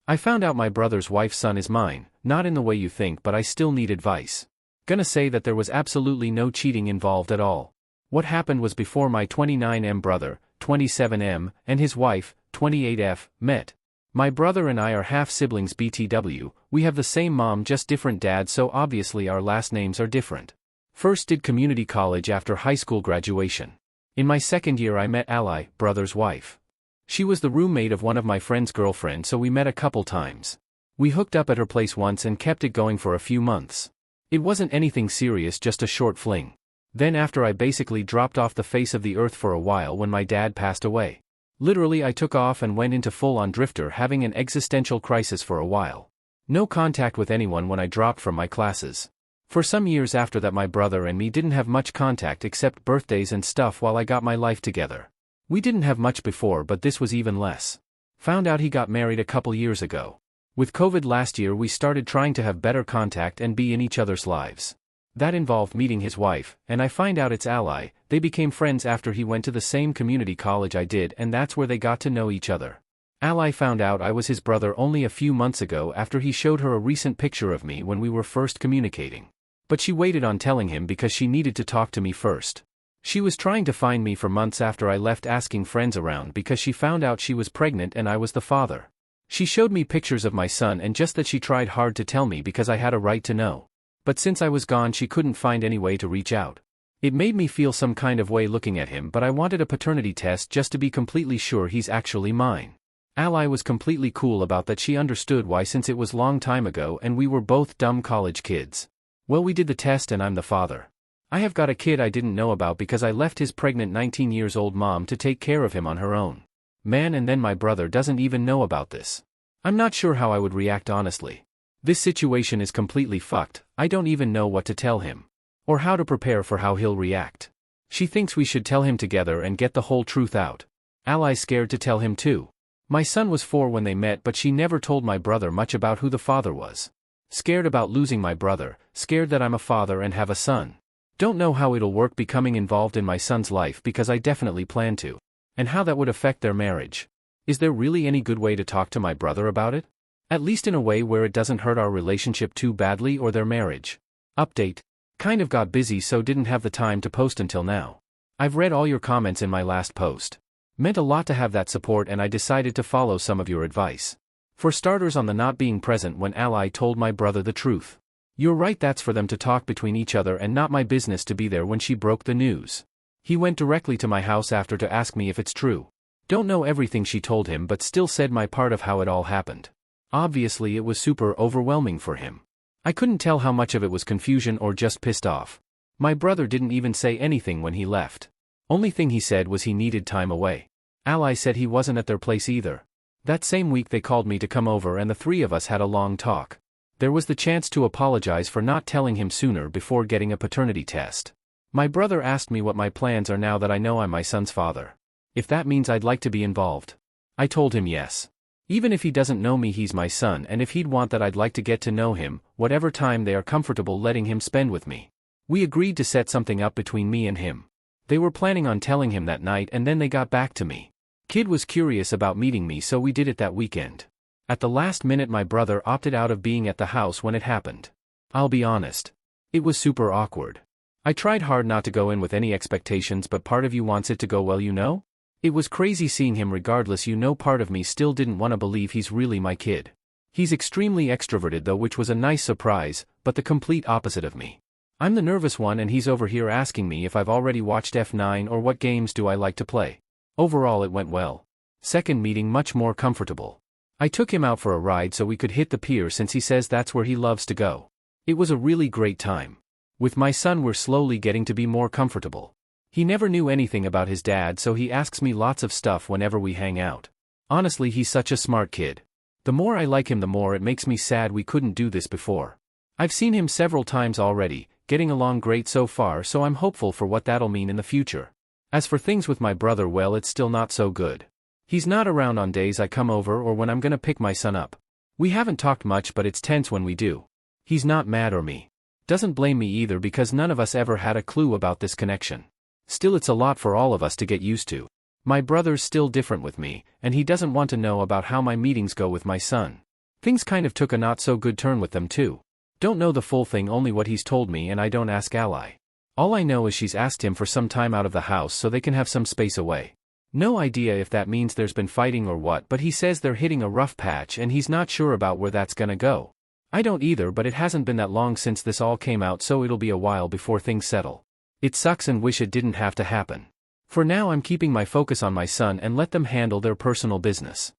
I found out my brother's wife's son is mine, not in the way you think, but I still need advice. Gonna say that there was absolutely no cheating involved at all. What happened was before my 29M brother, 27M, and his wife, 28F, met. My brother and I are half-siblings BTW, we have the same mom just different dads, so obviously our last names are different. First did community college after high school graduation. In my second year I met Ally, brother's wife. She was the roommate of one of my friend's girlfriend, so we met a couple times. We hooked up at her place once and kept it going for a few months. It wasn't anything serious, just a short fling. Then after I basically dropped off the face of the earth for a while when my dad passed away. Literally I took off and went into full-on drifter, having an existential crisis for a while. No contact with anyone when I dropped from my classes. For some years after that my brother and me didn't have much contact except birthdays and stuff while I got my life together. We didn't have much before, but this was even less. Found out he got married a couple years ago. With COVID last year we started trying to have better contact and be in each other's lives. That involved meeting his wife, and I find out it's Ally. They became friends after he went to the same community college I did, and that's where they got to know each other. Ally found out I was his brother only a few months ago after he showed her a recent picture of me when we were first communicating. But she waited on telling him because she needed to talk to me first. She was trying to find me for months after I left, asking friends around because she found out she was pregnant and I was the father. She showed me pictures of my son, and just that she tried hard to tell me because I had a right to know. But since I was gone she couldn't find any way to reach out. It made me feel some kind of way looking at him, but I wanted a paternity test just to be completely sure he's actually mine. Ally was completely cool about that. She understood why, since it was long time ago and we were both dumb college kids. Well, we did the test and I'm the father. I have got a kid I didn't know about because I left his pregnant 19-year-old mom to take care of him on her own. Man, and then my brother doesn't even know about this. I'm not sure how I would react, honestly. This situation is completely fucked. I don't even know what to tell him. Or how to prepare for how he'll react. She thinks we should tell him together and get the whole truth out. Ally's scared to tell him too. My son was 4 when they met, but she never told my brother much about who the father was. Scared about losing my brother, scared that I'm a father and have a son. Don't know how it'll work becoming involved in my son's life, because I definitely plan to. And how that would affect their marriage. Is there really any good way to talk to my brother about it? At least in a way where it doesn't hurt our relationship too badly or their marriage. Update. Kind of got busy so didn't have the time to post until now. I've read all your comments in my last post. Meant a lot to have that support, and I decided to follow some of your advice. For starters, on the not being present when Ally told my brother the truth. You're right, that's for them to talk between each other and not my business to be there when she broke the news. He went directly to my house after to ask me if it's true. Don't know everything she told him, but still said my part of how it all happened. Obviously it was super overwhelming for him. I couldn't tell how much of it was confusion or just pissed off. My brother didn't even say anything when he left. Only thing he said was he needed time away. Ally said he wasn't at their place either. That same week they called me to come over and the three of us had a long talk. There was the chance to apologize for not telling him sooner before getting a paternity test. My brother asked me what my plans are now that I know I'm my son's father. If that means I'd like to be involved. I told him yes. Even if he doesn't know me, he's my son, and if he'd want that, I'd like to get to know him, whatever time they are comfortable letting him spend with me. We agreed to set something up between me and him. They were planning on telling him that night, and then they got back to me. Kid was curious about meeting me, so we did it that weekend. At the last minute my brother opted out of being at the house when it happened. I'll be honest. It was super awkward. I tried hard not to go in with any expectations, but part of you wants it to go well, you know? It was crazy seeing him regardless, you know. Part of me still didn't want to believe he's really my kid. He's extremely extroverted though, which was a nice surprise, but the complete opposite of me. I'm the nervous one and he's over here asking me if I've already watched F9 or what games do I like to play. Overall it went well. Second meeting much more comfortable. I took him out for a ride so we could hit the pier since he says that's where he loves to go. It was a really great time. With my son we're slowly getting to be more comfortable. He never knew anything about his dad, so he asks me lots of stuff whenever we hang out. Honestly, he's such a smart kid. The more I like him, the more it makes me sad we couldn't do this before. I've seen him several times already, getting along great so far, so I'm hopeful for what that'll mean in the future. As for things with my brother, well, it's still not so good. He's not around on days I come over or when I'm gonna pick my son up. We haven't talked much, but it's tense when we do. He's not mad or me. Doesn't blame me either, because none of us ever had a clue about this connection. Still, it's a lot for all of us to get used to. My brother's still different with me, and he doesn't want to know about how my meetings go with my son. Things kind of took a not so good turn with them too. Don't know the full thing, only what he's told me, and I don't ask Ally. All I know is she's asked him for some time out of the house so they can have some space away. No idea if that means there's been fighting or what, but he says they're hitting a rough patch and he's not sure about where that's gonna go. I don't either, but it hasn't been that long since this all came out, so it'll be a while before things settle. It sucks and wish it didn't have to happen. For now I'm keeping my focus on my son and let them handle their personal business.